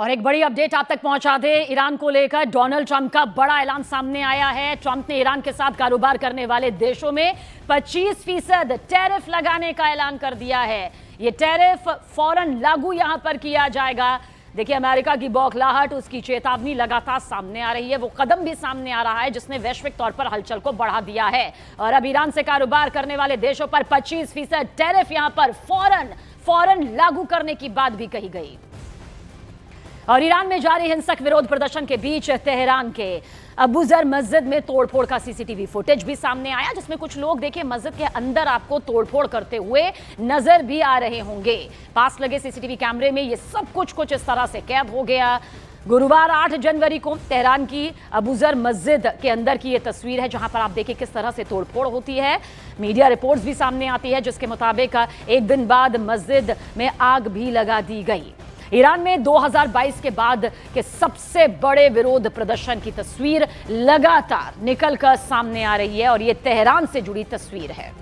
और एक बड़ी अपडेट आप तक पहुंचा दे। ईरान को लेकर डोनाल्ड ट्रंप का बड़ा ऐलान सामने आया है। ट्रंप ने ईरान के साथ कारोबार करने वाले देशों में 25% टैरिफ लगाने का ऐलान कर दिया है। ये टैरिफ फौरन लागू यहां पर किया जाएगा। देखिए, अमेरिका की बौखलाहट, उसकी चेतावनी लगातार सामने आ रही है। वो कदम भी सामने आ रहा है जिसने वैश्विक तौर पर हलचल को बढ़ा दिया है। और अब ईरान से कारोबार करने वाले देशों पर 25% टैरिफ यहां पर फौरन लागू करने की बात भी कही गई। और ईरान में जारी हिंसक विरोध प्रदर्शन के बीच तेहरान के अबू जर मस्जिद में तोड़फोड़ का सीसीटीवी फुटेज भी सामने आया, जिसमें कुछ लोग देखिए मस्जिद के अंदर आपको तोड़फोड़ करते हुए नजर भी आ रहे होंगे। पास लगे सीसीटीवी कैमरे में ये सब कुछ इस तरह से कैद हो गया। गुरुवार 8 जनवरी को तेहरान की अबू जर मस्जिद के अंदर की ये तस्वीर है, जहां पर आप देखिए किस तरह से तोड़फोड़ होती है। मीडिया रिपोर्ट्स भी सामने आती है जिसके मुताबिक एक दिन बाद मस्जिद में आग भी लगा दी गई। ईरान में 2022 के बाद के सबसे बड़े विरोध प्रदर्शन की तस्वीर लगातार निकलकर सामने आ रही है और यह तेहरान से जुड़ी तस्वीर है।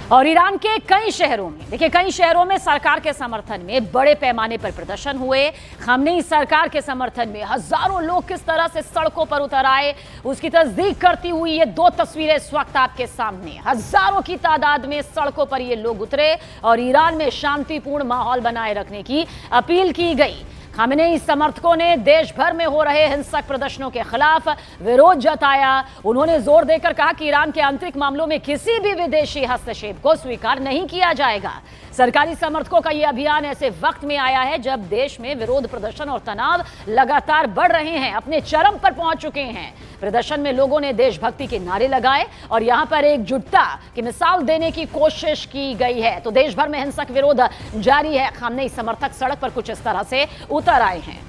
और ईरान के कई शहरों में देखिए, कई शहरों में सरकार के समर्थन में बड़े पैमाने पर प्रदर्शन हुए। खामनेई सरकार के समर्थन में हजारों लोग किस तरह से सड़कों पर उतर आए, उसकी तस्दीक करती हुई ये दो तस्वीरें इस वक्त आपके सामने। हजारों की तादाद में सड़कों पर ये लोग उतरे और ईरान में शांतिपूर्ण माहौल बनाए रखने की अपील की गई। खामनेई समर्थकों ने देश भर में हो रहे हिंसक प्रदर्शनों के खिलाफ विरोध जताया। उन्होंने जोर देकर कहा कि ईरान के आंतरिक मामलों में किसी भी विदेशी हस्तक्षेप को स्वीकार नहीं किया जाएगा। सरकारी समर्थकों का यह अभियान ऐसे वक्त में आया है जब देश में विरोध प्रदर्शन और तनाव लगातार बढ़ रहे हैं, अपने चरम पर पहुंच चुके हैं। प्रदर्शन में लोगों ने देशभक्ति के नारे लगाए और यहां पर एकजुटता की मिसाल देने की कोशिश की गई है। तो देश भर में हिंसक विरोध जारी है। खामनेई समर्थक सड़क पर कुछ इस तरह से उतर आए हैं।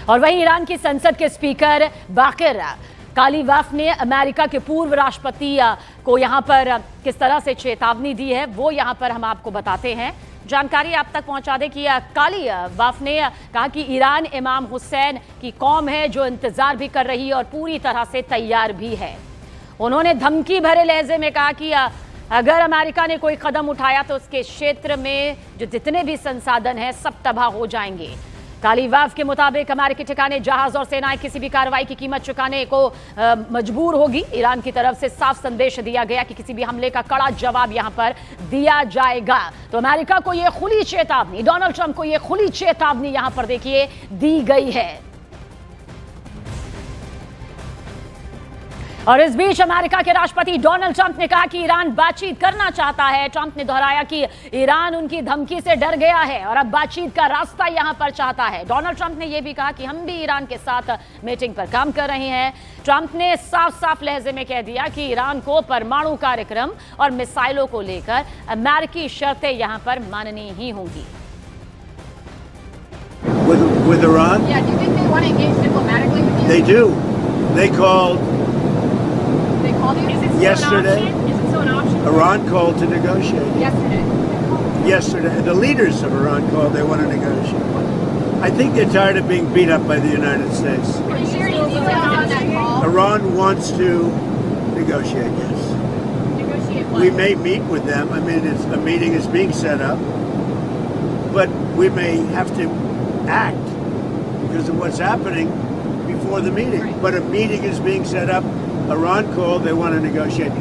और वहीं ईरान की संसद के स्पीकर बाकिर कालीबाफ ने अमेरिका के पूर्व राष्ट्रपति को यहां पर किस तरह से चेतावनी दी है, वो यहां पर हम आपको बताते हैं। जानकारी आप तक पहुंचा दे कि कालीबाफ ने कहा कि ईरान इमाम हुसैन की कौम है जो इंतजार भी कर रही है और पूरी तरह से तैयार भी है। उन्होंने धमकी भरे लहजे में कहा कि अगर अमेरिका ने कोई कदम उठाया तो उसके क्षेत्र में जो जितने भी संसाधन हैं सब तबाह हो जाएंगे। कालीबाफ के मुताबिक अमेरिकी ठिकाने जहाज और सेनाएं किसी भी कार्रवाई की कीमत चुकाने को मजबूर होगी। ईरान की तरफ से साफ संदेश दिया गया कि किसी भी हमले का कड़ा जवाब यहां पर दिया जाएगा। तो अमेरिका को यह खुली चेतावनी, डोनाल्ड ट्रंप को यह खुली चेतावनी यहां पर देखिए दी गई है। और इस बीच अमेरिका के राष्ट्रपति डोनाल्ड ट्रंप ने कहा कि ईरान बातचीत करना चाहता है। ट्रंप ने दोहराया कि ईरान उनकी धमकी से डर गया है और अब बातचीत का रास्ता यहां पर चाहता है। डोनाल्ड ट्रंप ने यह भी कहा कि हम भी ईरान के साथ मीटिंग पर काम कर रहे हैं। ट्रंप ने साफ साफ लहजे में कह दिया कि ईरान को परमाणु कार्यक्रम और मिसाइलों को लेकर अमेरिकी शर्तें यहां पर माननी ही होंगी। With Iran? Yeah, do you think they want to engage diplomatically with you? They do. They called yesterday. Is it still an option? Iran called to negotiate. Yesterday. The leaders of Iran called. They want to negotiate. I think they're tired of being beat up by the United States. Are you sure you still on that call? Iran wants to negotiate. Yes. Negotiate what? We may meet with them. I mean, a meeting is being set up, but we may have to act because of what's happening before the meeting. Right. But a meeting is being set up. Iran called. They want to negotiate.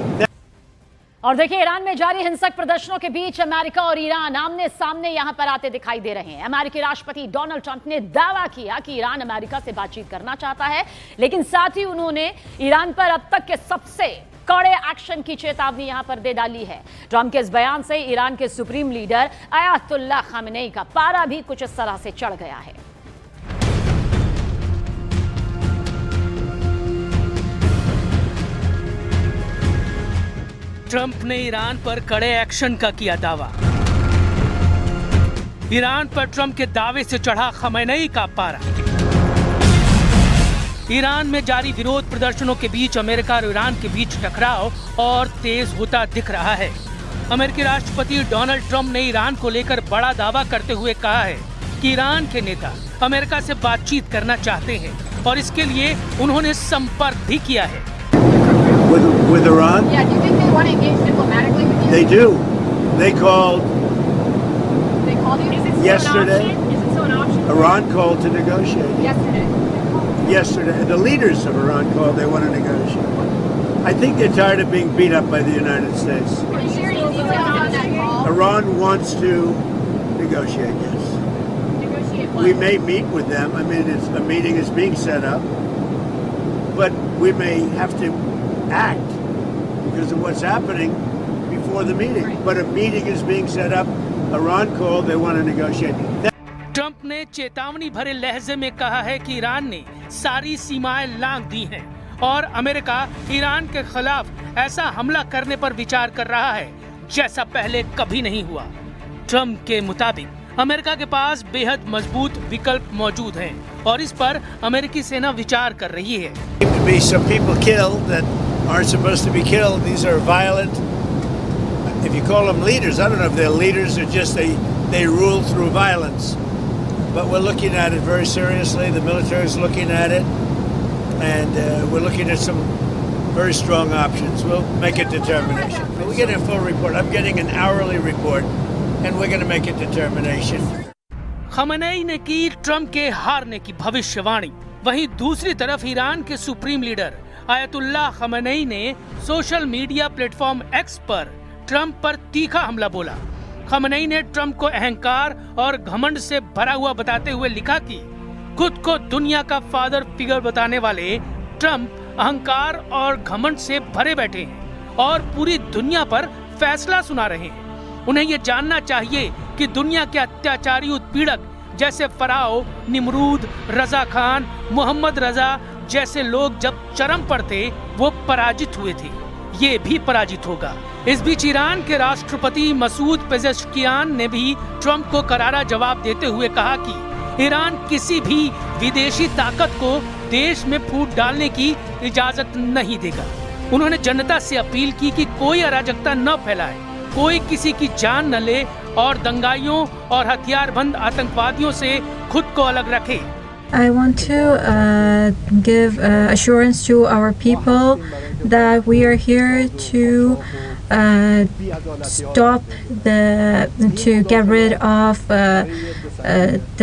और देखिए, Iran में जारी हिंसक प्रदर्शनों के बीच America और Iran आमने सामने यहां पर आते दिखाई दे रहे हैं। अमेरिकी राष्ट्रपति डोनाल्ड ट्रंप ने दावा किया कि ईरान अमेरिका से बातचीत करना चाहता है, लेकिन साथ ही उन्होंने ईरान पर अब तक के सबसे कड़े एक्शन की चेतावनी यहां पर दे डाली है। ट्रंप के इस बयान से ईरान के सुप्रीम लीडर अयातुल्लाह खामेनेई का पारा भी कुछ इस तरह से चढ़ गया है। ट्रंप ने ईरान पर कड़े एक्शन का किया दावा। ईरान पर ट्रंप के दावे से चढ़ा खमेनेई का पारा। ईरान में जारी विरोध प्रदर्शनों के बीच अमेरिका और ईरान के बीच टकराव और तेज होता दिख रहा है। अमेरिकी राष्ट्रपति डोनाल्ड ट्रंप ने ईरान को लेकर बड़ा दावा करते हुए कहा है कि ईरान के नेता अमेरिका से बातचीत करना चाहते हैं और इसके लिए उन्होंने संपर्क भी किया है। With Iran? Yeah, do you think they want to engage diplomatically with you? They do. They called Yesterday, Is it still an option? Iran called to negotiate. Yesterday. Yesterday, the leaders of Iran called. They want to negotiate. I think they're tired of being beat up by the United States. Can you share any details on that call? Iran wants to negotiate. Yes, Negotiate what? we may meet with them. I mean, a meeting is being set up, but we may have to act because of what's happening before the meeting. But a meeting is being set up. Iran called. They want to negotiate. Trump ने चेतावनी भरे लहजे में कहा है कि Iran ने सारी सीमाएं लांघ दी हैं और अमेरिका ईरान के खिलाफ ऐसा हमला करने पर विचार कर रहा है जैसा पहले कभी नहीं हुआ। ट्रंप के मुताबिक अमेरिका के पास बेहद मजबूत विकल्प मौजूद हैं और इस पर अमेरिकी सेना विचार कर रही है। To be some people killed that aren't supposed to be killed. These are violent. If you call them leaders, I don't know if they're leaders or just they rule through violence. But we're looking at it very seriously. The military is looking at it, and we're looking at some very strong options. We'll make a determination. But we get a full report. I'm getting an hourly report, and we're going to make a determination. खamenei ने की Trump के हारने की भविष्यवाणी। वहीं दूसरी तरफ Iran के सुप्रीम लीडर आयतुल्लाह खamenei ने सोशल मीडिया प्लेटफॉर्म एक्स पर ट्रंप पर तीखा हमला बोला। खamenei ने ट्रंप को अहंकार और घमंड से भरा हुआ बताते हुए लिखा कि खुद को दुनिया का फादर फिगर बताने वाले ट्रंप अहंकार और घमंड से भरे बैठे हैं और पूरी दुनिया पर फैसला सुना रहे हैं। उन्हें ये जानना चाहिए कि दुनिया के अत्याचारी उत्पीड़क जैसे फराओ, निमरूद, रजा खान, मोहम्मद रजा जैसे लोग जब चरम पर थे वो पराजित हुए थे, ये भी पराजित होगा। इस बीच ईरान के राष्ट्रपति मसूद पेजेश्कियान ने भी ट्रंप को करारा जवाब देते हुए कहा कि ईरान किसी भी विदेशी ताकत को देश में फूट डालने की इजाजत नहीं देगा। उन्होंने जनता से अपील की कि कोई अराजकता न फैलाए, कोई किसी की जान न ले और दंगाइयों और हथियारबंद आतंकवादियों से खुद को अलग रखे। I want to give assurance to our people that we are here to to get rid of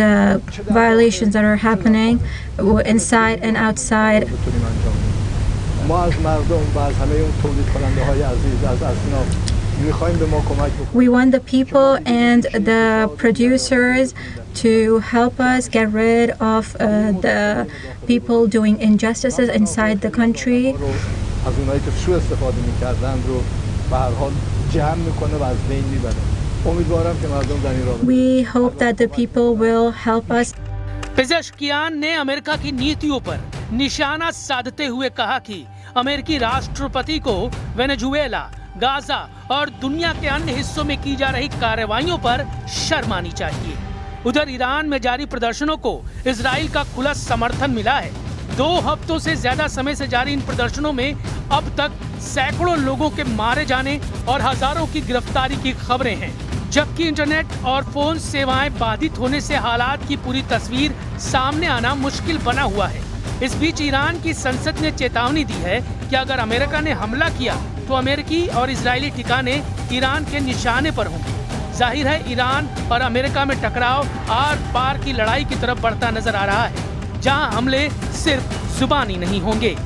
the violations that are happening inside and outside. We want the people and the producers to help us get rid of the people doing injustices inside the country. We hope that the people will help us. Pezeshkian ने America की नीतियों पर निशाना साधते हुए कहा कि अमेरिकी राष्ट्रपति को वेनेजुएला, गाजा और दुनिया के अन्य हिस्सों में की जा रही कार्रवाइयों पर शर्म आनी चाहिए। उधर ईरान में जारी प्रदर्शनों को इजराइल का खुला समर्थन मिला है। 2 हफ्तों से ज्यादा समय से जारी इन प्रदर्शनों में अब तक सैकड़ों लोगों के मारे जाने और हजारों की गिरफ्तारी की खबरें हैं, जबकि इंटरनेट और फोन सेवाएं बाधित होने से हालात की पूरी तस्वीर सामने आना मुश्किल बना हुआ है। इस बीच ईरान की संसद ने चेतावनी दी है कि अगर अमेरिका ने हमला किया तो अमेरिकी और इजरायली ठिकाने ईरान के निशाने पर होंगे। जाहिर है ईरान और अमेरिका में टकराव आर पार की लड़ाई की तरफ बढ़ता नजर आ रहा है, जहां हमले सिर्फ जुबानी नहीं होंगे।